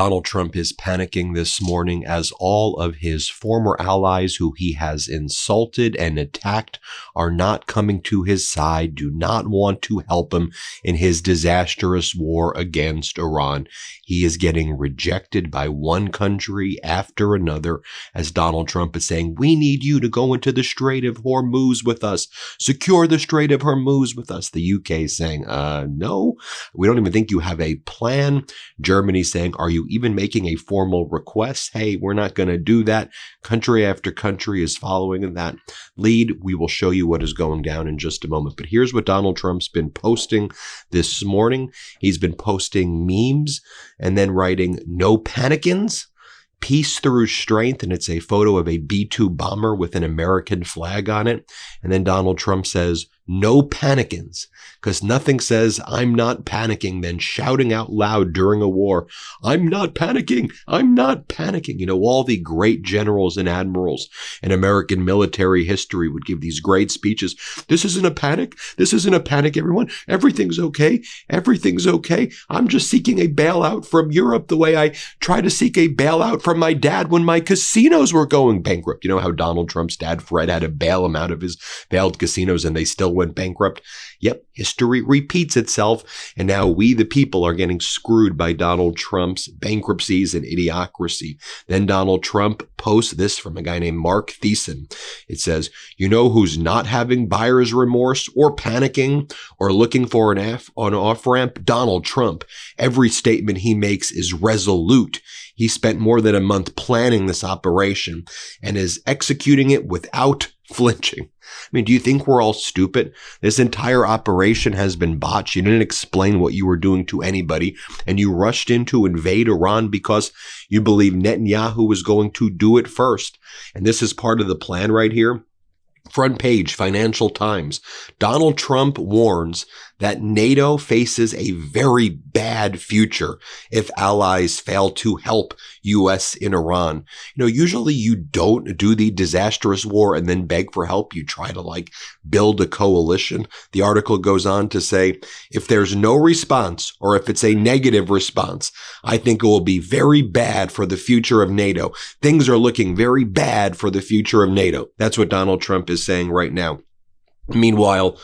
Donald Trump is panicking this morning as all of his former allies who he has insulted and attacked are not coming to his side, do not want to help him in his disastrous war against Iran. He is getting rejected by one country after another as Donald Trump is saying, we need you to go into the Strait of Hormuz with us, secure the Strait of Hormuz with us. The UK is saying, no, we don't even think you have a plan. Germany saying, are you even making a formal request? Hey, we're not going to do that. Country after country is following that lead. We will show you what is going down in just a moment. But here's what Donald Trump's been posting this morning. He's been posting memes and then writing no panicking, peace through strength. And it's a photo of a B-2 bomber with an American flag on it. And then Donald Trump says, no panicking, because nothing says I'm not panicking than shouting out loud during a war, I'm not panicking, I'm not panicking. You know, all the great generals and admirals in American military history would give these great speeches. This isn't a panic. This isn't a panic, everyone. Everything's okay. Everything's okay. I'm just seeking a bailout from Europe the way I tried to seek a bailout from my dad when my casinos were going bankrupt. You know how Donald Trump's dad, Fred, had to bail him out of his failed casinos and they still went bankrupt? Yep, history repeats itself. And now we, the people, are getting screwed by Donald Trump's bankruptcies and idiocracy. Then Donald Trump posts this from a guy named Mark Thiessen. It says, you know who's not having buyer's remorse or panicking or looking for an off-ramp? Donald Trump. Every statement he makes is resolute. He spent more than a month planning this operation and is executing it without flinching. I mean, do you think we're all stupid? This entire operation has been botched. You didn't explain what you were doing to anybody, and you rushed in to invade Iran because you believe Netanyahu was going to do it first. And this is part of the plan right here. Front page, Financial Times. Donald Trump warns that NATO faces a very bad future if allies fail to help U.S. in Iran. You know, usually you don't do the disastrous war and then beg for help. You try to build a coalition. The article goes on to say, if there's no response or if it's a negative response, I think it will be very bad for the future of NATO. Things are looking very bad for the future of NATO. That's what Donald Trump is saying right now. Meanwhile,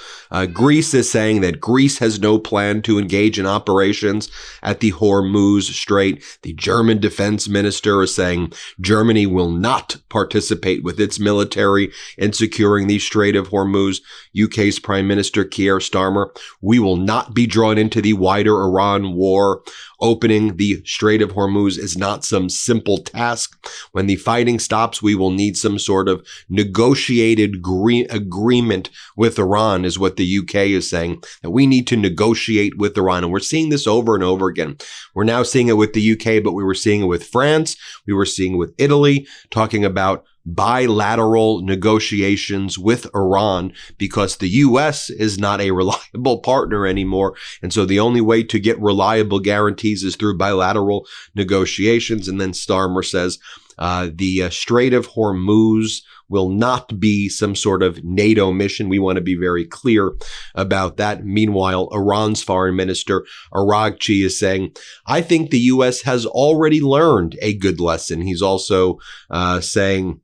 Greece is saying that Greece has no plan to engage in operations at the Hormuz Strait. The German defense minister is saying Germany will not participate with its military in securing the Strait of Hormuz. UK's Prime Minister Keir Starmer, we will not be drawn into the wider Iran war. Opening the Strait of Hormuz is not some simple task. When the fighting stops, we will need some sort of negotiated agreement with Iran, is what the UK is saying, that we need to negotiate with Iran. And we're seeing this over and over again. We're now seeing it with the UK, but we were seeing it with France. We were seeing it with Italy, talking about bilateral negotiations with Iran because the U.S. is not a reliable partner anymore. And so the only way to get reliable guarantees is through bilateral negotiations. And then Starmer says the Strait of Hormuz will not be some sort of NATO mission. We want to be very clear about that. Meanwhile, Iran's foreign minister, Araghchi, is saying, I think the U.S. has already learned a good lesson. He's also saying,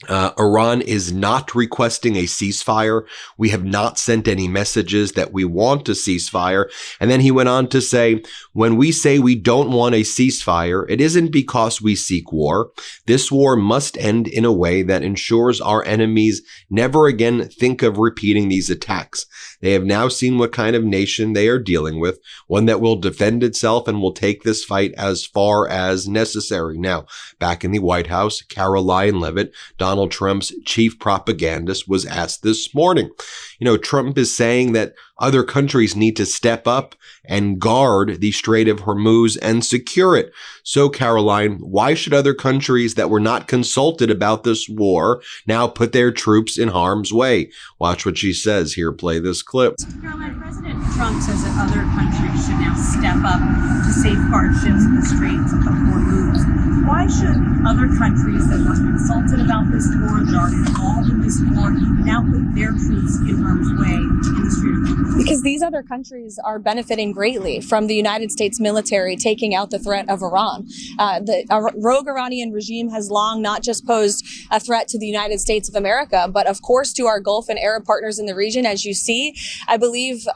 Iran is not requesting a ceasefire. We have not sent any messages that we want a ceasefire. And then he went on to say, when we say we don't want a ceasefire, it isn't because we seek war. This war must end in a way that ensures our enemies never again think of repeating these attacks. They have now seen what kind of nation they are dealing with, one that will defend itself and will take this fight as far as necessary. Now, back in the White House, Caroline Leavitt, Donald Trump's chief propagandist, was asked this morning. You know, Trump is saying that other countries need to step up and guard the Strait of Hormuz and secure it. So, Caroline, why should other countries that were not consulted about this war now put their troops in harm's way? Watch what she says here. Play this clip. Caroline, President Trump says that other countries should now step up to safeguard ships in the Strait of Hormuz. Why should other countries that were consulted about this war, that are involved in this war, now put their troops in harm's way in the Strait of Hormuz? Because these other countries are benefiting greatly from the United States military taking out the threat of Iran. The rogue Iranian regime has long not just posed a threat to the United States of America, but of course to our Gulf and Arab partners in the region. As you see, I believe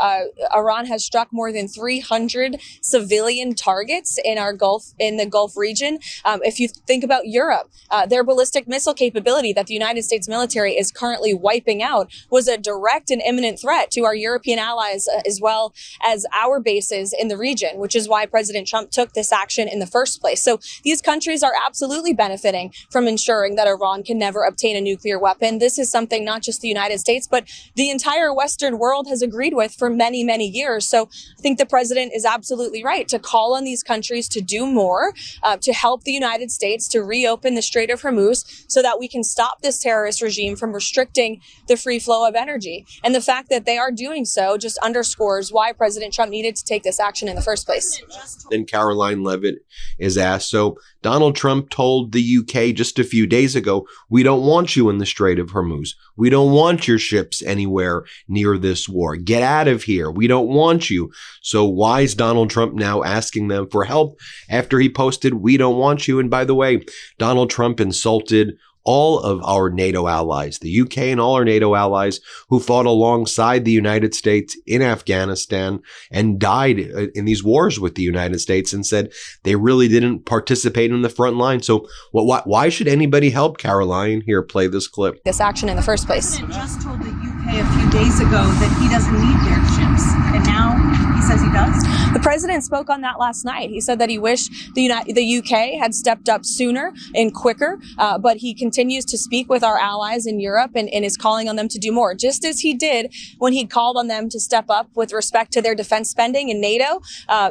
Iran has struck more than 300 civilian targets in the Gulf region. If you think about Europe, their ballistic missile capability that the United States military is currently wiping out was a direct and imminent threat to our European allies as well as our bases in the region, which is why President Trump took this action in the first place. So these countries are absolutely benefiting from ensuring that Iran can never obtain a nuclear weapon. This is something not just the United States, but the entire Western world has agreed with for many, many years. So I think the president is absolutely right to call on these countries to do more, to help the United States to reopen the Strait of Hormuz so that we can stop this terrorist regime from restricting the free flow of energy. And the fact that they are doing so just underscores why President Trump needed to take this action in the first place. Then Caroline Levitt is asked, so Donald Trump told the UK just a few days ago, we don't want you in the Strait of Hormuz. We don't want your ships anywhere near this war. Get out of here. We don't want you. So why is Donald Trump now asking them for help after he posted, we don't want you? And by the way, Donald Trump insulted all of our NATO allies, the UK and all our NATO allies who fought alongside the United States in Afghanistan and died in these wars with the United States, and said they really didn't participate in the front line. So why should anybody help? Caroline, here, play this clip. This action in the first place. The president just told the UK a few days ago that he doesn't need their ships, and now he says he does? The president spoke on that last night. He said that he wished the UK had stepped up sooner and quicker, but he continues to speak with our allies in Europe and is calling on them to do more, just as he did when he called on them to step up with respect to their defense spending in NATO.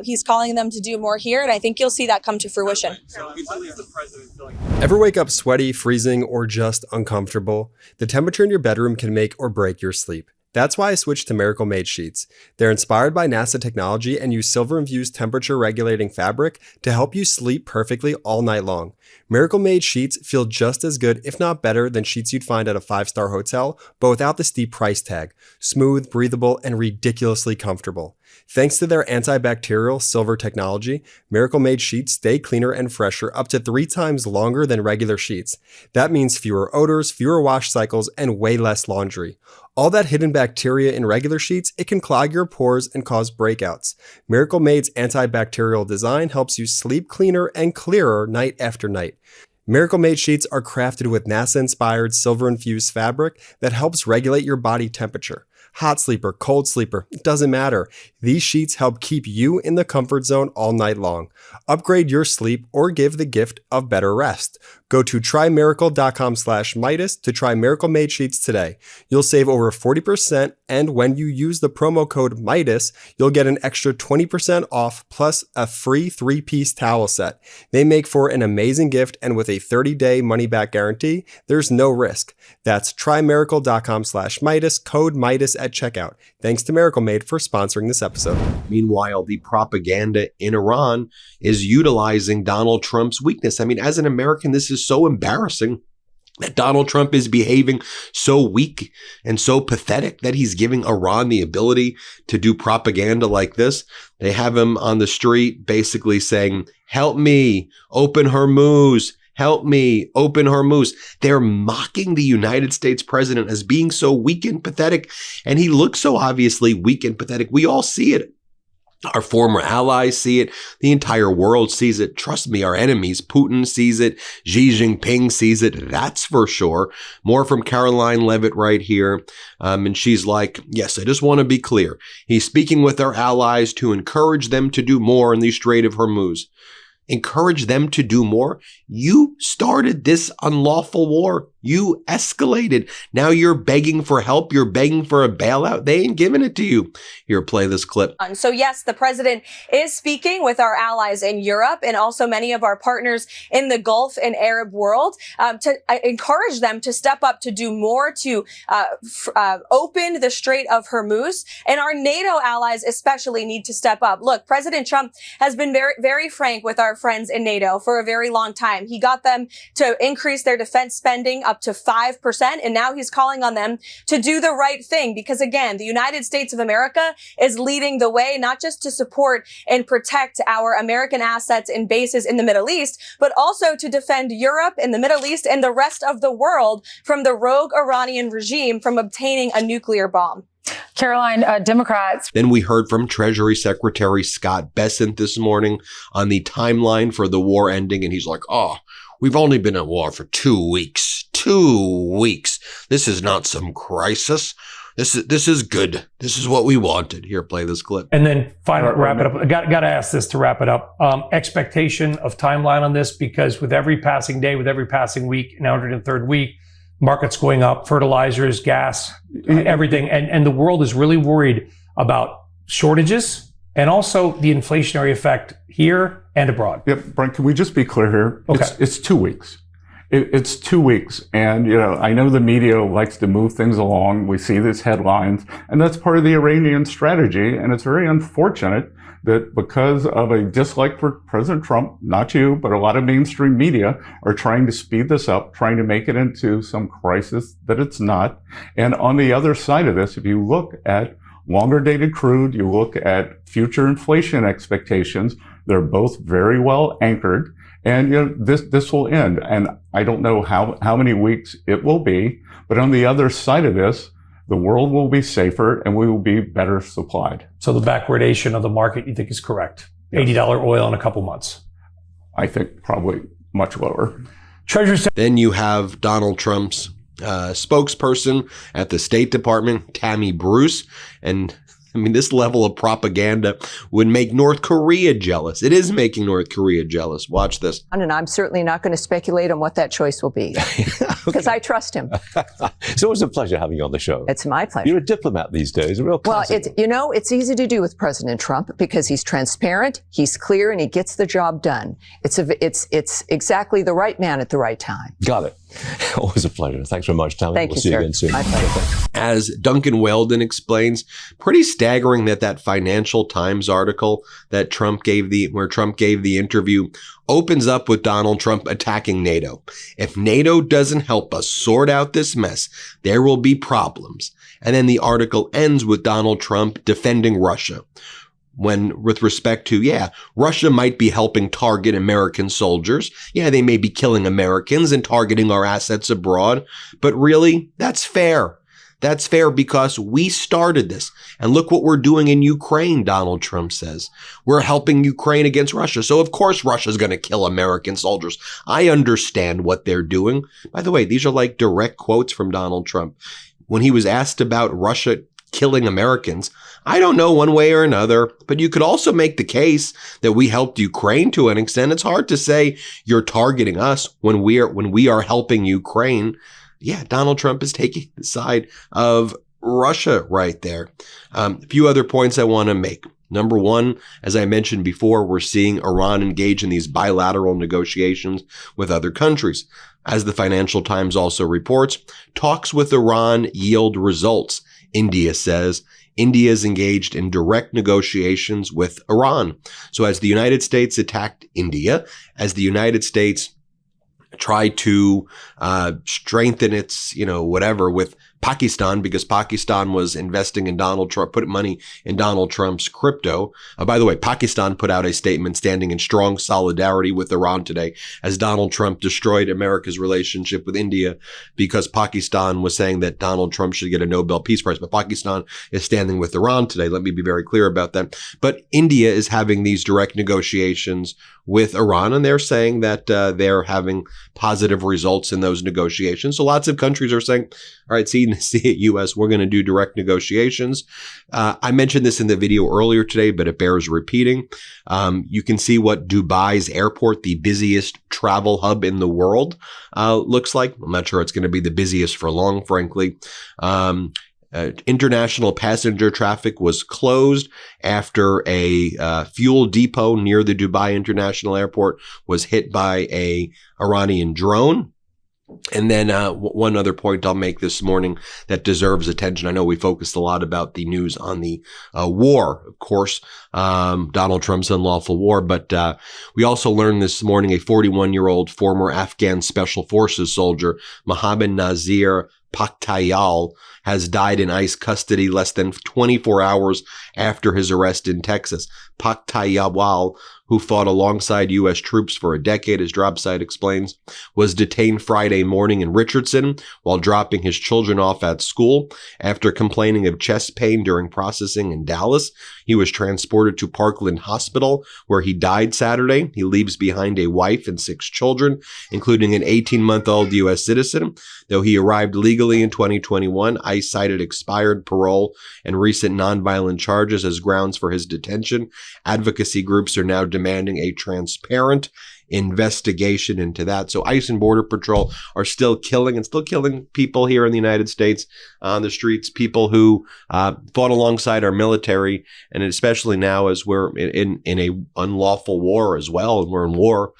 He's calling them to do more here, and I think you'll see that come to fruition. Ever wake up sweaty, freezing, or just uncomfortable? The temperature in your bedroom can make or break your sleep. That's why I switched to Miracle Made sheets. They're inspired by NASA technology and use silver-infused temperature-regulating fabric to help you sleep perfectly all night long. Miracle Made sheets feel just as good, if not better, than sheets you'd find at a 5-star hotel, but without the steep price tag. Smooth, breathable, and ridiculously comfortable. Thanks to their antibacterial silver technology, Miracle Made sheets stay cleaner and fresher up to 3 times longer than regular sheets. That means fewer odors, fewer wash cycles, and way less laundry. All that hidden bacteria in regular sheets, it can clog your pores and cause breakouts. Miracle Made's antibacterial design helps you sleep cleaner and clearer night after night. Miracle Made sheets are crafted with NASA-inspired silver-infused fabric that helps regulate your body temperature. Hot sleeper, cold sleeper, it doesn't matter. These sheets help keep you in the comfort zone all night long. Upgrade your sleep or give the gift of better rest. Go to trymiracle.com/Meidas to try Miracle Made sheets today. You'll save over 40%, and when you use the promo code Meidas, you'll get an extra 20% off plus a free 3-piece towel set. They make for an amazing gift, and with a 30-day money-back guarantee, there's no risk. That's trymiracle.com/Meidas, code Meidas at checkout. Thanks to Miracle Made for sponsoring this episode. Meanwhile, the propaganda in Iran is utilizing Donald Trump's weakness. I mean, as an American, this is so embarrassing that Donald Trump is behaving so weak and so pathetic that he's giving Iran the ability to do propaganda like this. They have him on the street basically saying, help me, open Hormuz. Help me, open Hormuz. They're mocking the United States president as being so weak and pathetic. And he looks so obviously weak and pathetic. We all see it. Our former allies see it. The entire world sees it. Trust me, our enemies, Putin sees it. Xi Jinping sees it. That's for sure. More from Caroline Levitt right here. And she's like, yes, I just want to be clear. He's speaking with our allies to encourage them to do more in the Strait of Hormuz. Encourage them to do more? You started this unlawful war. You escalated. Now you're begging for help. You're begging for a bailout. They ain't giving it to you. Here, play this clip. So yes, the president is speaking with our allies in Europe and also many of our partners in the Gulf and Arab world to encourage them to step up to do more to open the Strait of Hormuz. And our NATO allies especially need to step up. Look, President Trump has been very, very frank with our friends in NATO for a very long time. He got them to increase their defense spending up to 5%. And now he's calling on them to do the right thing. Because again, the United States of America is leading the way, not just to support and protect our American assets and bases in the Middle East, but also to defend Europe and the Middle East and the rest of the world from the rogue Iranian regime from obtaining a nuclear bomb. Caroline, Democrats. Then we heard from Treasury Secretary Scott Bessent this morning on the timeline for the war ending. And he's like, oh, we've only been at war for 2 weeks. 2 weeks. This is not some crisis. This is good. This is what we wanted. Here, play this clip. And then finally, wrap it up. I got to ask this to wrap it up. Expectation of timeline on this, because with every passing day, with every passing week, now we're in the third week, markets going up, fertilizers, gas, everything. And the world is really worried about shortages and also the inflationary effect here and abroad. Yep, Brent, can we just be clear here? Okay. It's 2 weeks. It's 2 weeks. And, I know the media likes to move things along. We see these headlines, and that's part of the Iranian strategy. And it's very unfortunate that because of a dislike for President Trump, not you, but a lot of mainstream media are trying to speed this up, trying to make it into some crisis that it's not. And on the other side of this, if you look at longer dated crude, you look at future inflation expectations, they're both very well anchored. And this will end. And I don't know how many weeks it will be, but on the other side of this, the world will be safer and we will be better supplied. So the backwardation of the market, you think, is correct? Yes. $80 oil in a couple months. I think probably much lower. Then you have Donald Trump's spokesperson at the State Department, Tammy Bruce, and I mean, this level of propaganda would make North Korea jealous. It is making North Korea jealous. Watch this. And I'm certainly not going to speculate on what that choice will be because I trust him. It's always a pleasure having you on the show. It's my pleasure. You're a diplomat these days, a real classic. Well, it's easy to do with President Trump because he's transparent, he's clear, and he gets the job done. It's exactly the right man at the right time. Got it. Always a pleasure. Thanks very much, Tammy. Thank we'll you, see sir. you again soon. My pleasure. As Duncan Weldon explains, pretty staggering that Financial Times article that where Trump gave the interview opens up with Donald Trump attacking NATO. If NATO doesn't help us sort out this mess, there will be problems. And then the article ends with Donald Trump defending Russia. When with respect to, Russia might be helping target American soldiers. Yeah, they may be killing Americans and targeting our assets abroad. But really, that's fair. That's fair because we started this. And look what we're doing in Ukraine, Donald Trump says. We're helping Ukraine against Russia. So of course Russia's going to kill American soldiers. I understand what they're doing. By the way, these are like direct quotes from Donald Trump. When he was asked about Russia killing Americans, I don't know one way or another, but you could also make the case that we helped Ukraine to an extent. It's hard to say you're targeting us when we are helping Ukraine. Yeah, Donald Trump is taking the side of Russia right there. A few other points I want to make. Number one, as I mentioned before, we're seeing Iran engage in these bilateral negotiations with other countries. As the Financial Times also reports, talks with Iran yield results. India says India is engaged in direct negotiations with Iran. So as the United States attacked India, as the United States tried to strengthen its, whatever with Pakistan, because Pakistan was investing in Donald Trump, put money in Donald Trump's crypto. By the way, Pakistan put out a statement standing in strong solidarity with Iran today as Donald Trump destroyed America's relationship with India because Pakistan was saying that Donald Trump should get a Nobel Peace Prize. But Pakistan is standing with Iran today. Let me be very clear about that. But India is having these direct negotiations with Iran, and they're saying that they're having positive results in those negotiations. So lots of countries are saying, all right, see, waiting to see at U.S. We're going to do direct negotiations. I mentioned this in the video earlier today, but it bears repeating. You can see what Dubai's airport, the busiest travel hub in the world, looks like. I'm not sure it's going to be the busiest for long, frankly. International passenger traffic was closed after a fuel depot near the Dubai International Airport was hit by a Iranian drone. And then one other point I'll make this morning that deserves attention. I know we focused a lot about the news on the war, of course, Donald Trump's unlawful war. But we also learned this morning a 41-year-old former Afghan Special Forces soldier, Mohammed Nazir Pakhtayal, has died in ICE custody less than 24 hours after his arrest in Texas. Pakhtayal, who fought alongside U.S. troops for a decade, as Drop Site explains, was detained Friday morning in Richardson while dropping his children off at school. After complaining of chest pain during processing in Dallas, he was transported to Parkland Hospital, where he died Saturday. He leaves behind a wife and 6 children, including an 18-month-old U.S. citizen. Though he arrived legally in 2021, ICE cited expired parole and recent nonviolent charges as grounds for his detention. Advocacy groups are now demanding a transparent investigation into that. So ICE and Border Patrol are still killing people here in the United States on the streets, people who fought alongside our military, and especially now as we're in a unlawful war as well, and we're in war.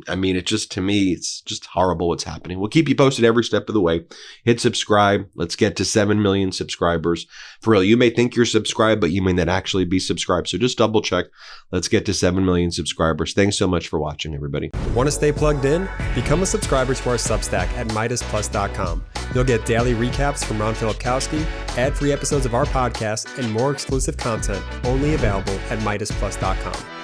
I mean, to me, it's just horrible what's happening. We'll keep you posted every step of the way. Hit subscribe. Let's get to 7 million subscribers. For real, you may think you're subscribed, but you may not actually be subscribed. So just double check. Let's get to 7 million subscribers. Thanks so much for watching, everybody. Want to stay plugged in? Become a subscriber to our Substack at MeidasPlus.com. You'll get daily recaps from Ron Filipkowski, ad-free episodes of our podcast, and more exclusive content only available at MeidasPlus.com.